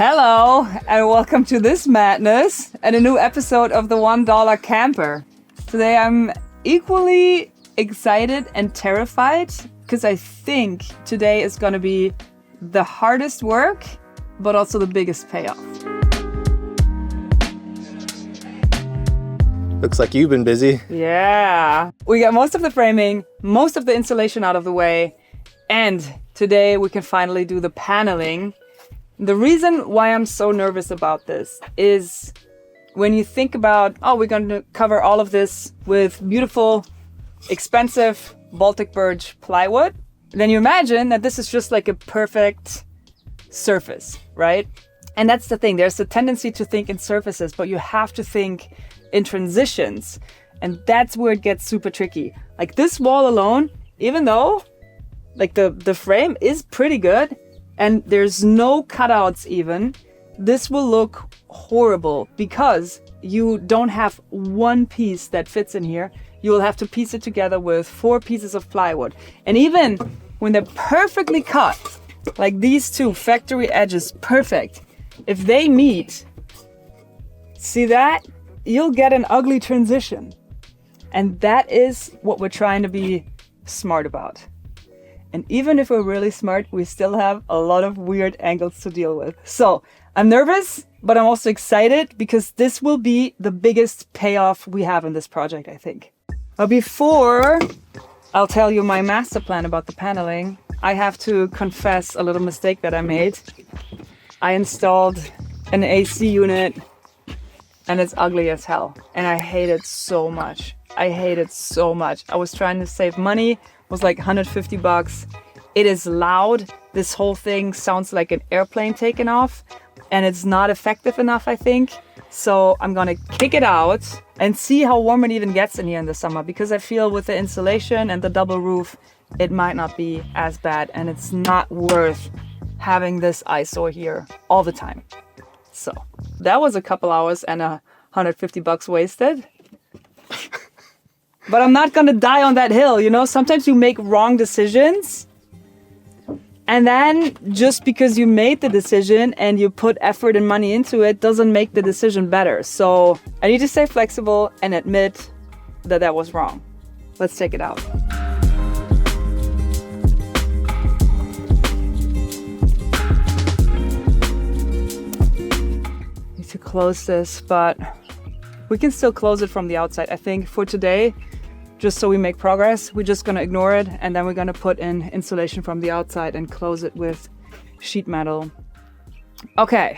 Hello, and welcome to this madness and a new episode of the $1 Camper. Today I'm equally excited and terrified because I think today is going to be the hardest work, but also the biggest payoff. Looks like you've been busy. Yeah. We got most of the framing, most of the installation out of the way, and today we can finally do the paneling. The reason why I'm so nervous about this is when you think about, we're going to cover all of this with beautiful, expensive Baltic birch plywood, then you imagine that this is just like a perfect surface, right? And that's the thing. There's a tendency to think in surfaces, but you have to think in transitions. And that's where it gets super tricky. Like this wall alone, even though like the frame is pretty good and there's no cutouts even, this will look horrible because you don't have one piece that fits in here. You will have to piece it together with 4 pieces of plywood. And even when they're perfectly cut, like these two factory edges, perfect, if they meet, see that? You'll get an ugly transition. And that is what we're trying to be smart about. And even if we're really smart, we still have a lot of weird angles to deal with. So I'm nervous, but I'm also excited because this will be the biggest payoff we have in this project, I think. But before I'll tell you my master plan about the paneling, I have to confess a little mistake that I made. I installed an AC unit and it's ugly as hell. And I hate it so much. I was trying to save money, was like $150. It is loud. This whole thing sounds like an airplane taking off and it's not effective enough, I think. So I'm gonna kick it out and see how warm it even gets in here in the summer, because I feel with the insulation and the double roof, it might not be as bad and it's not worth having this eyesore here all the time. So that was a couple hours and $150 wasted. But I'm not gonna die on that hill, you know? Sometimes you make wrong decisions and then just because you made the decision and you put effort and money into it doesn't make the decision better. So I need to stay flexible and admit that that was wrong. Let's take it out. Need to close this, but we can still close it from the outside. I think for today, just so we make progress, we're just gonna ignore it and then we're gonna put in insulation from the outside and close it with sheet metal. Okay,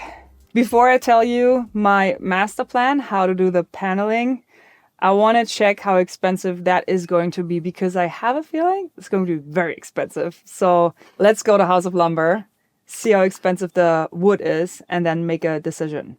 before I tell you my master plan, how to do the paneling, I wanna check how expensive that is going to be because I have a feeling it's going to be very expensive. So let's go to House of Lumber, see how expensive the wood is and then make a decision.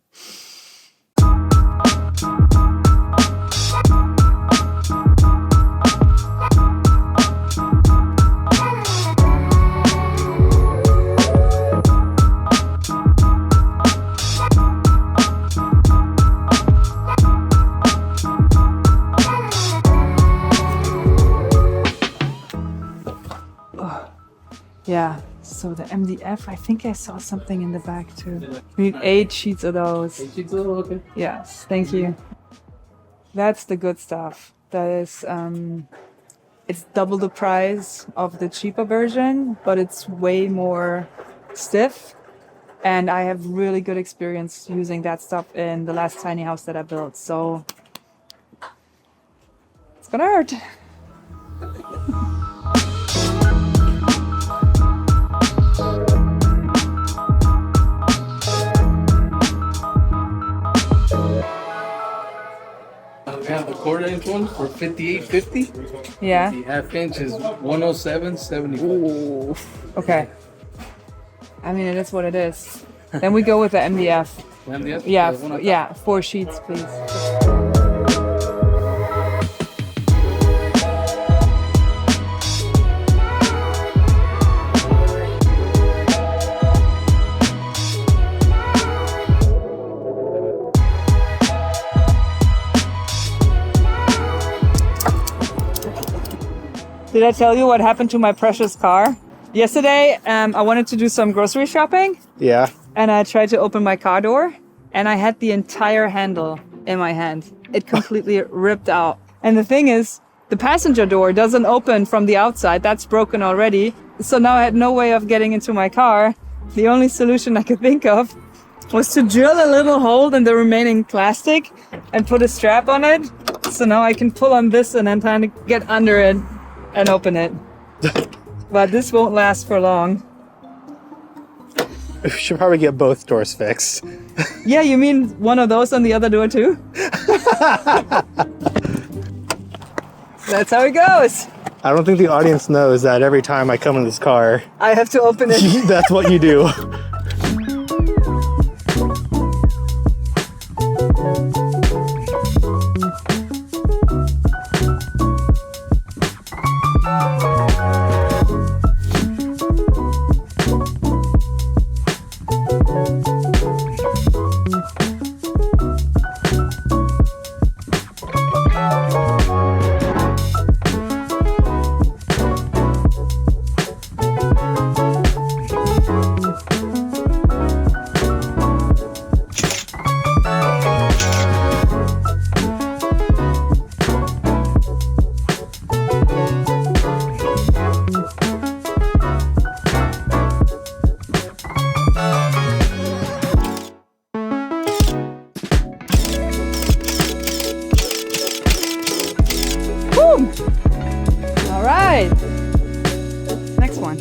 Yeah, so the MDF, I think I saw something in the back too. We need 8 sheets of those. 8 sheets of those, okay. Yes, thank you. That's the good stuff. That is, it's double the price of the cheaper version, but it's way more stiff. And I have really good experience using that stuff in the last tiny house that I built. So it's gonna hurt. We have the 1/4-inch one for $58.50. Yeah. The 1/2 inch is $107.75. Ooh. Okay. I mean, it is what it is. Then we go with the MDF. MDF? Yeah, The one on top. yeah, 4 sheets, please. Did I tell you what happened to my precious car? Yesterday, I wanted to do some grocery shopping. Yeah. and I tried to open my car door, and I had the entire handle in my hand. It completely ripped out. And the thing is, the passenger door doesn't open from the outside. That's broken already. So now I had no way of getting into my car. The only solution I could think of was to drill a little hole in the remaining plastic and put a strap on it. So now I can pull on this and then kind of get under it and open it. But this won't last for long. We should probably get both doors fixed. Yeah, you mean one of those on the other door too? That's how it goes. I don't think the audience knows that every time I come in this car, I have to open it. that's what you do. All right. Next one.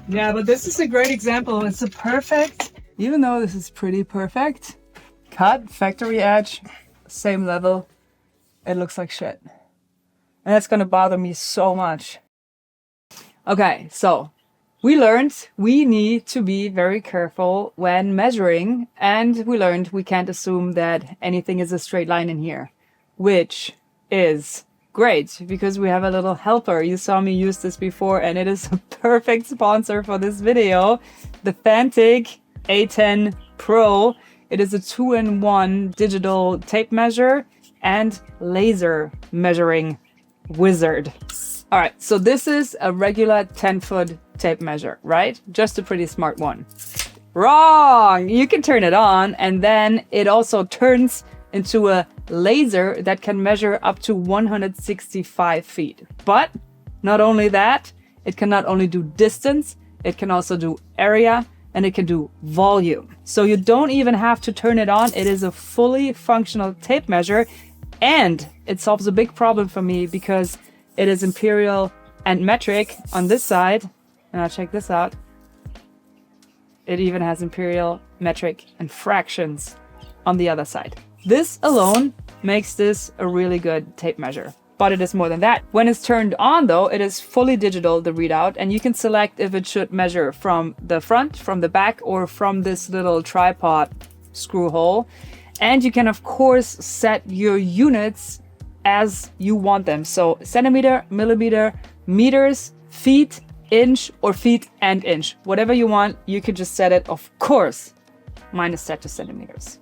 Yeah, but this is a great example. It's a perfect, even though this is pretty perfect, cut, factory edge, same level. It looks like shit. And that's gonna bother me so much. Okay, so we learned we need to be very careful when measuring, and we learned we can't assume that anything is a straight line in here, which is great because we have a little helper. You saw me use this before, and it is a perfect sponsor for this video. The Fantic A10 Pro. It is a 2-in-1 digital tape measure and laser measuring wizard. All right, so this is a regular 10-foot tape measure, right? Just a pretty smart one. Wrong! You can turn it on, and then it also turns into a laser that can measure up to 165 feet. But not only that, it can not only do distance, it can also do area, and it can do volume. So you don't even have to turn it on. It is a fully functional tape measure, and it solves a big problem for me because it is imperial and metric on this side. Now check this out. It even has imperial, metric, and fractions on the other side. This alone makes this a really good tape measure. But it is more than that. When it's turned on though, it is fully digital, the readout, and you can select if it should measure from the front, from the back, or from this little tripod screw hole. And you can of course set your units as you want them. So centimeter, millimeter, meters, feet, inch, or feet and inch. Whatever you want, you can just set it. Of course, mine is set to centimeters.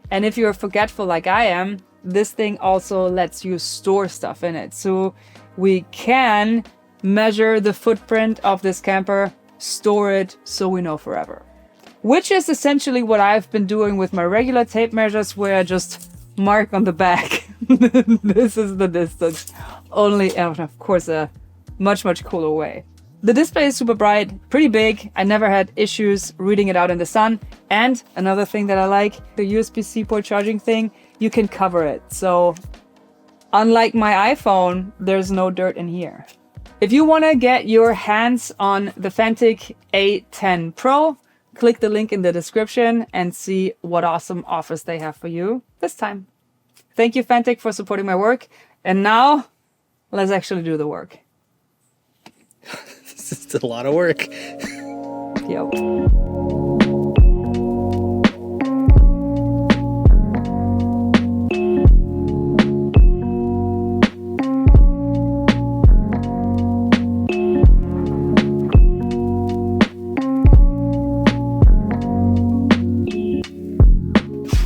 And if you're forgetful like I am, this thing also lets you store stuff in it. So we can measure the footprint of this camper, store it so we know forever. Which is essentially what I've been doing with my regular tape measures, where I just mark on the back. This is the distance. Only, and of course, a much cooler way. The display is super bright, pretty big. I never had issues reading it out in the sun. And another thing that I like, the USB-C port charging thing, you can cover it. So unlike my iPhone, there's no dirt in here. If you want to get your hands on the Fantic A10 Pro, click the link in the description and see what awesome offers they have for you this time. Thank you, Fantic, for supporting my work. And now, let's actually do the work. This is a lot of work. Yo.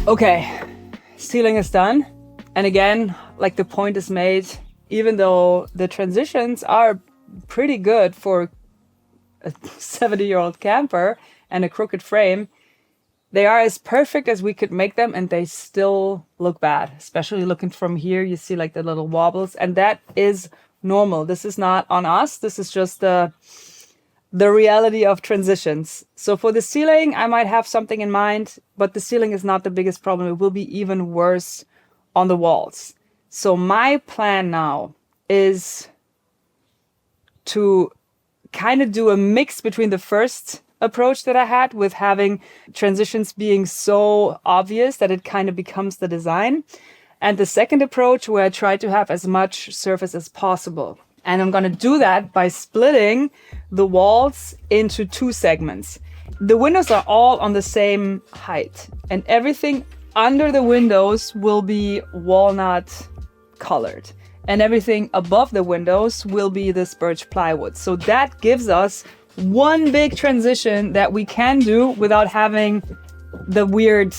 Okay, sealing is done. And again, like the point is made, even though the transitions are pretty good for a 70-year-old camper and a crooked frame, they are as perfect as we could make them, and they still look bad. Especially looking from here, you see like the little wobbles, and that is normal. This is not on us. This is just the reality of transitions. So for the ceiling, I might have something in mind, but the ceiling is not the biggest problem. It will be even worse on the walls. So my plan now is to kind of do a mix between the first approach that I had with having transitions being so obvious that it kind of becomes the design, and the second approach where I try to have as much surface as possible. And I'm going to do that by splitting the walls into 2 segments. The windows are all on the same height, and everything under the windows will be walnut colored. And everything above the windows will be this birch plywood. So that gives us one big transition that we can do without having the weird,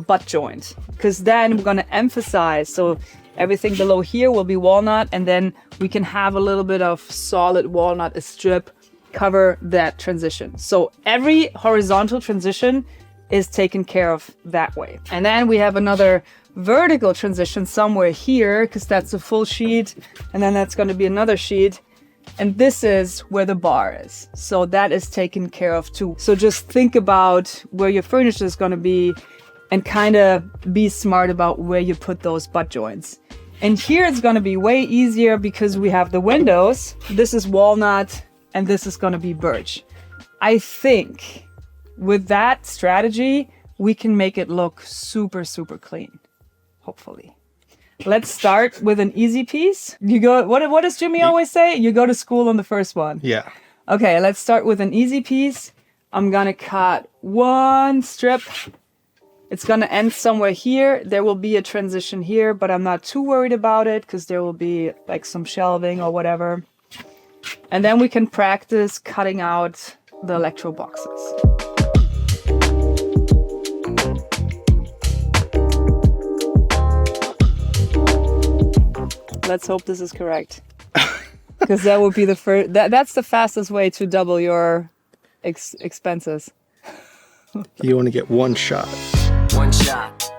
butt joint. Because then we're going to emphasize. So everything below here will be walnut, and then we can have a little bit of solid walnut, a strip, cover that transition. So every horizontal transition is taken care of that way. And then we have another vertical transition somewhere here, because that's a full sheet, and then that's going to be another sheet. And this is where the bar is. So that is taken care of too. So just think about where your furniture is going to be and kind of be smart about where you put those butt joints. And here it's going to be way easier because we have the windows. This is walnut and this is going to be birch. I think with that strategy, we can make it look super, super clean. Hopefully. Let's start with an easy piece. What does Jimmy always say? You go to school on the first one. Yeah. Okay, let's start with an easy piece. I'm gonna cut one strip. It's gonna end somewhere here. There will be a transition here, but I'm not too worried about it because there will be like some shelving or whatever. And then we can practice cutting out the electro boxes. Let's hope this is correct. Because that would be the first. That's the fastest way to double your expenses. You want to get one shot. One shot.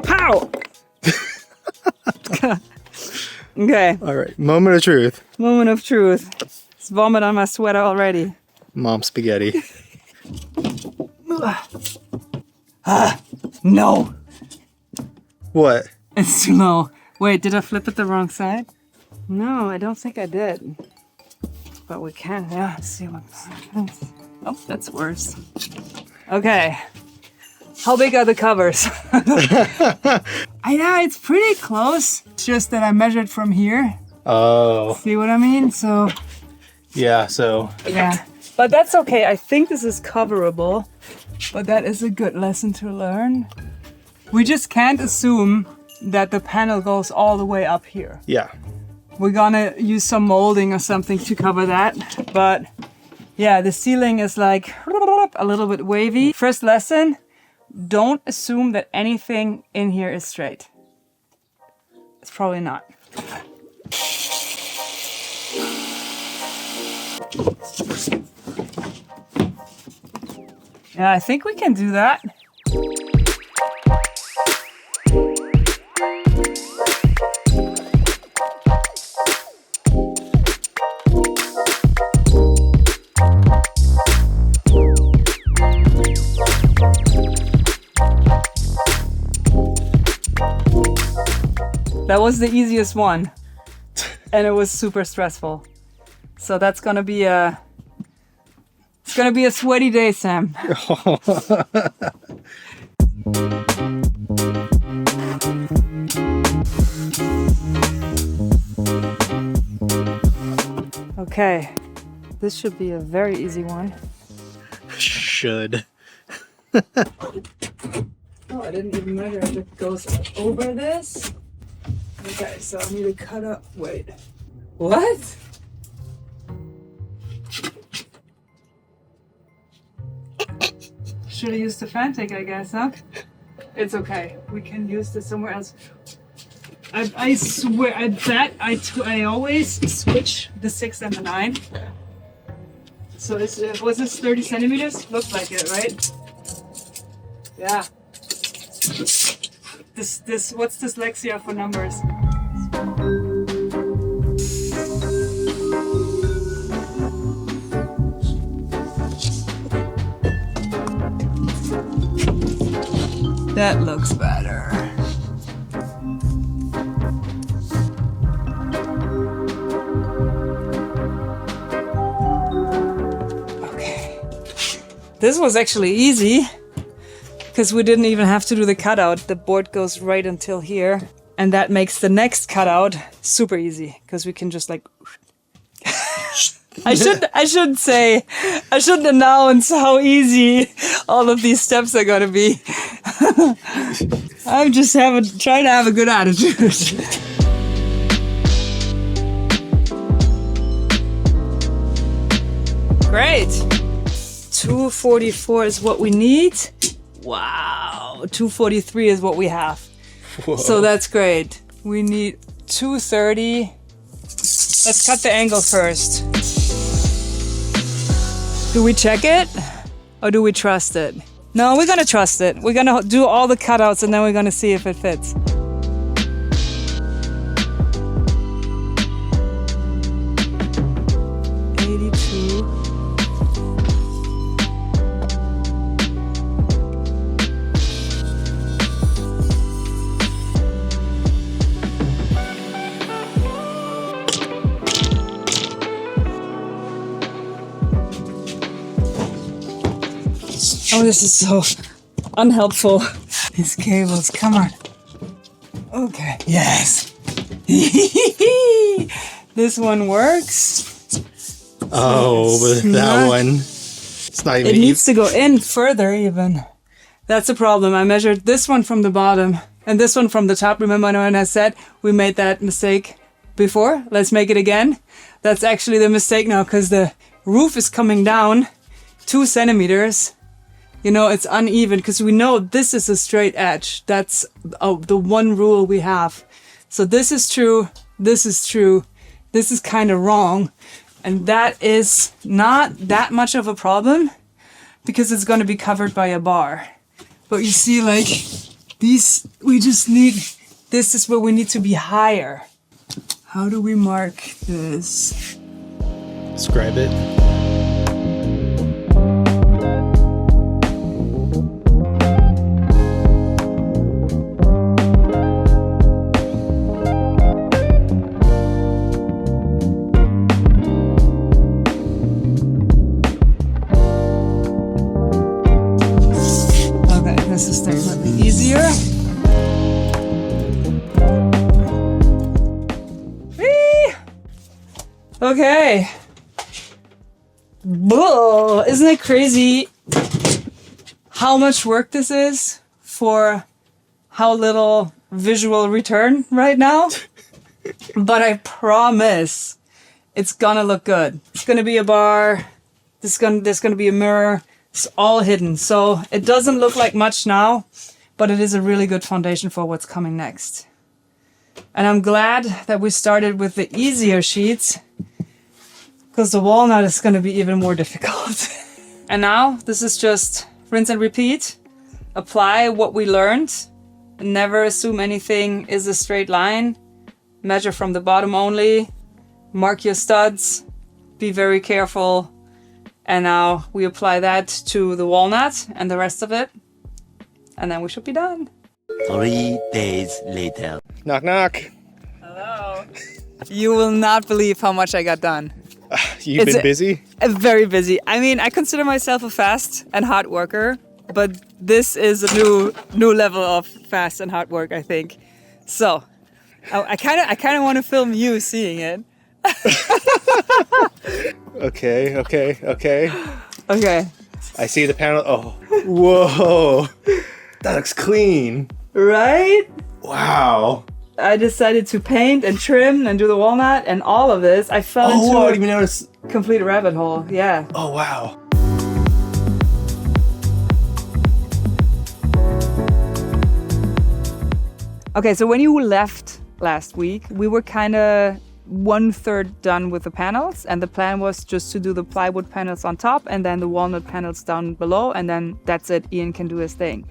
Pow! Okay. All right. Moment of truth. Moment of truth. It's vomit on my sweater already. Mom spaghetti. No. What? It's too low. Wait, did I flip it the wrong side? No, I don't think I did. But we can, yeah, see what happens. Oh, that's worse. Okay. How big are the covers? Yeah, it's pretty close. It's just that I measured from here. Oh. See what I mean? So, Yeah, so. yeah. But that's okay. I think this is coverable. But that is a good lesson to learn. We just can't assume that the panel goes all the way up here. Yeah. We're gonna use some molding or something to cover that. But yeah, the ceiling is like a little bit wavy. First lesson, don't assume that anything in here is straight. It's probably not. Yeah, I think we can do that. That was the easiest one. And it was super stressful. So that's gonna be a... It's gonna be a sweaty day, Sam. Okay, this should be a very easy one. Should. Oh, I didn't even measure if it goes over this. Okay, so I need to cut up. Wait. What? Should have used the Fantic, I guess, huh? It's okay. We can use this somewhere else. I swear, I bet I always switch the 6 and the 9. So was this 30 centimeters? Looked like it, right? Yeah. What's dyslexia for numbers? That looks better. Okay. This was actually easy because we didn't even have to do the cutout. The board goes right until here. And that makes the next cutout super easy because we can just like... I shouldn't announce how easy all of these steps are gonna be. I'm just trying to have a good attitude. Great. 244 is what we need. Wow. 243 is what we have. Whoa. So that's great. We need 230. Let's cut the angle first. Do we check it or do we trust it? No, we're gonna trust it. We're gonna do all the cutouts and then we're gonna see if it fits. Oh, this is so unhelpful. These cables, come on. Okay, yes. This one works. Oh, but that one, it's not even. It needs to go in further even. That's the problem. I measured this one from the bottom and this one from the top. Remember when I said we made that mistake before? Let's make it again. That's actually the mistake now because the roof is coming down 2 centimeters. You know, it's uneven because we know this is a straight edge. That's the one rule we have. So this is true. This is true. This is kind of wrong. And that is not that much of a problem because it's going to be covered by a bar. But you see, like these, we just need, this is where we need to be higher. How do we mark this? Describe it. This is definitely easier. Whee! Okay. Whoa, isn't it crazy how much work this is for how little visual return right now? But I promise it's gonna look good. It's gonna be a bar. There's gonna be a mirror. It's all hidden, so it doesn't look like much now, but it is a really good foundation for what's coming next. And I'm glad that we started with the easier sheets, because the walnut is going to be even more difficult. And now, this is just rinse and repeat. Apply what we learned. Never assume anything is a straight line. Measure from the bottom only. Mark your studs. Be very careful. And now we apply that to the walnut and the rest of it. And then we should be done. 3 days later. Knock, knock. Hello. You will not believe how much I got done. You've been busy? Very busy. I mean, I consider myself a fast and hard worker, but this is a new level of fast and hard work, I think. So, I kind of want to film you seeing it. Okay. Okay. I see the panel. Oh, whoa. That looks clean. Right? Wow. I decided to paint and trim and do the walnut and all of this. I fell I into didn't even notice. a complete rabbit hole. Yeah. Oh, wow. Okay, so when you left last week. We were kind of 1/3 done with the panels, and the plan was just to do the plywood panels on top and then the walnut panels down below, and then that's it. Ian can do his thing.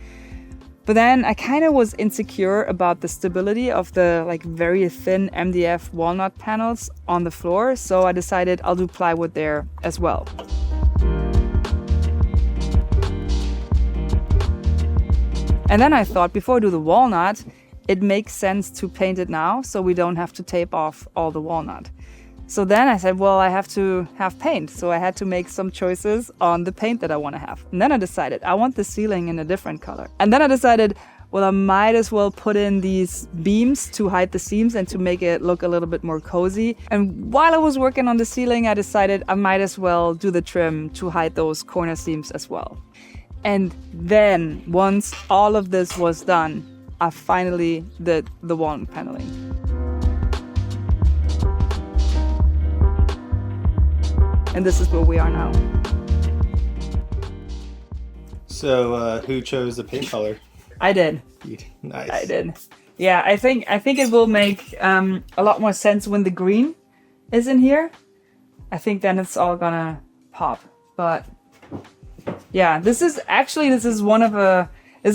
But then I kind of was insecure about the stability of the like very thin MDF walnut panels on the floor, so I decided I'll do plywood there as well. And then I thought, before I do the walnut, it makes sense to paint it now so we don't have to tape off all the walnut. So then I said, well, I have to have paint. So I had to make some choices on the paint that I want to have. And then I decided I want the ceiling in a different color. And then I decided, well, I might as well put in these beams to hide the seams and to make it look a little bit more cozy. And while I was working on the ceiling, I decided I might as well do the trim to hide those corner seams as well. And then once all of this was done, I finally did the walnut paneling. And this is where we are now. So, who chose the paint color? I did. Nice. I did. Yeah, I think it will make a lot more sense when the green is in here. I think then it's all gonna pop. But yeah, this is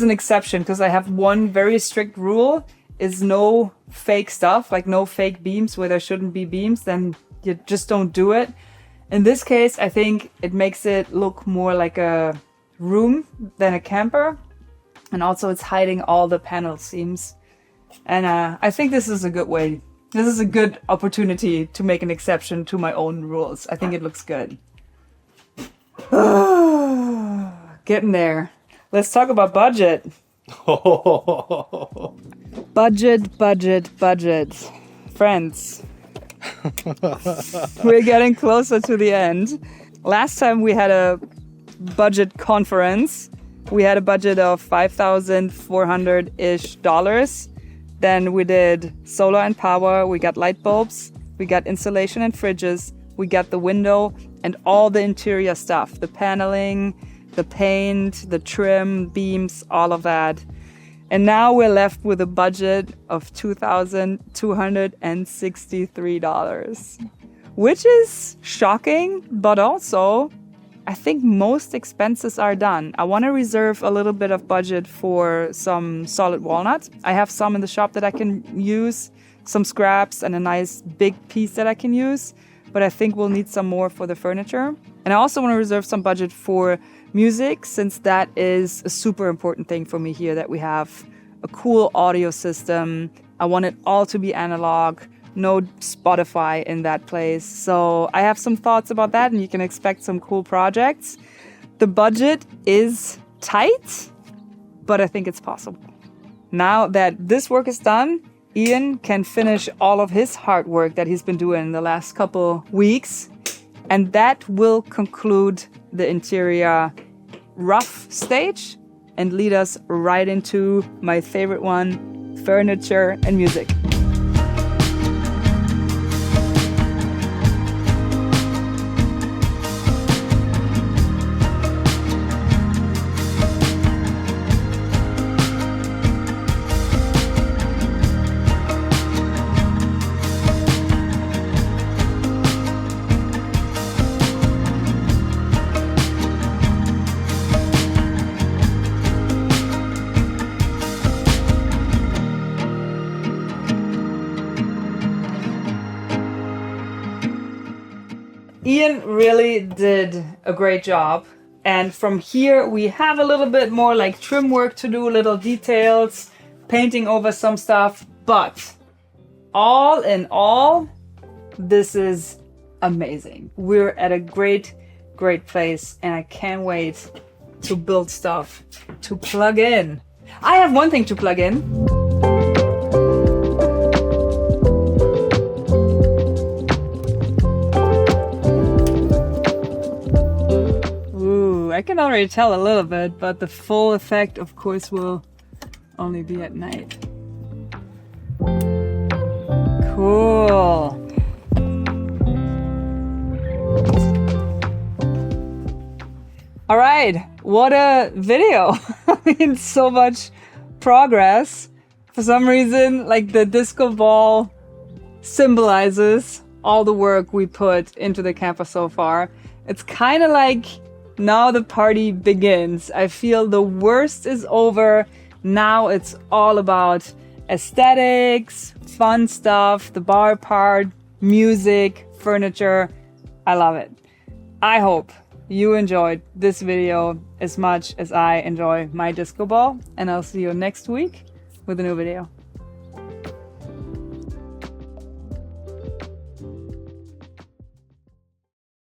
an exception, because I have one very strict rule: is no fake stuff, like no fake beams where there shouldn't be beams. Then you just don't do it. In this case, I think it makes it look more like a room than a camper. And also it's hiding all the panel seams. And I think this is a good way. This is a good opportunity to make an exception to my own rules. I think it looks good. Getting there. Let's talk about budget. Budget. Friends. We're getting closer to the end. Last time we had a budget conference. We had a budget of $5,400-ish. Then we did solar and power. We got light bulbs. We got insulation and fridges. We got the window and all the interior stuff. The paneling, the paint, the trim, beams, all of that. And now we're left with a budget of $2,263, which is shocking, but also I think most expenses are done. I want to reserve a little bit of budget for some solid walnut. I have some in the shop that I can use, some scraps and a nice big piece that I can use, but I think we'll need some more for the furniture. And I also want to reserve some budget for music, since that is a super important thing for me here, that we have a cool audio system. I want it all to be analog, no Spotify in that place. So I have some thoughts about that, and you can expect some cool projects. The budget is tight, but I think it's possible. Now that this work is done, Ian can finish all of his hard work that he's been doing in the last couple weeks, and that will conclude the interior rough stage and lead us right into my favorite one, furniture and music. Ian really did a great job. And from here we have a little bit more like trim work to do, little details, painting over some stuff. But all in all, this is amazing. We're at a great place, and I can't wait to build stuff to plug in. I have one thing to plug in. I can already tell a little bit, but the full effect, of course, will only be at night. Cool. All right, what a video. I mean, so much progress. For some reason, like the disco ball symbolizes all the work we put into the camper so far. It's kind of like now the party begins. I feel the worst is over. Now it's all about aesthetics, fun stuff, the bar part, music, furniture. I love it. I hope you enjoyed this video as much as I enjoy my disco ball, and I'll see you next week with a new video.